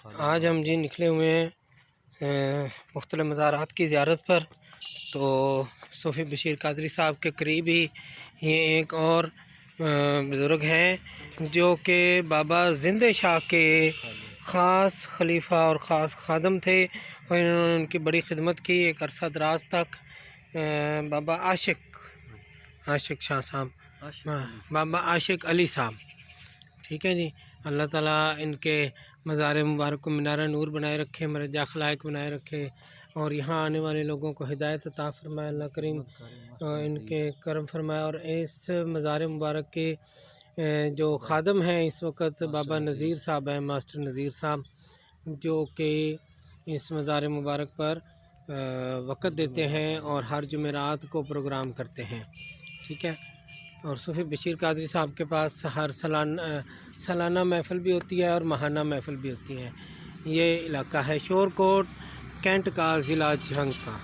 آج ہم جی نکلے ہوئے ہیں مختلف مزارات کی زیارت پر۔ تو صوفی بشیر قادری صاحب کے قریب ہی یہ ایک اور بزرگ ہیں جو کہ بابا زندہ شاہ کے خاص خلیفہ اور خاص خادم تھے، اور انہوں نے ان کی بڑی خدمت کی ایک عرصہ دراز تک۔ بابا عاشق شاہ صاحب، بابا عاشق علی صاحب، ٹھیک ہے جی۔ اللہ تعالیٰ ان کے مزار مبارک کو مینار نور بنائے رکھے، مرجع خلائق بنائے رکھے، اور یہاں آنے والے لوگوں کو ہدایت عطا فرمائے اللہ کریم، ان کے کرم فرمائے۔ اور اس مزار مبارک کے جو خادم ہیں اس وقت بابا نذیر صاحب ہیں، ماسٹر نذیر صاحب، جو کہ اس مزار مبارک پر وقت دیتے ہیں اور ہر جمعرات کو پروگرام کرتے ہیں، ٹھیک ہے۔ اور صوفی بشیر قادری صاحب کے پاس ہر سالانہ محفل بھی ہوتی ہے اور ماہانہ محفل بھی ہوتی ہے۔ یہ علاقہ ہے شور کوٹ، کینٹ کا، ضلع جھنگ کا۔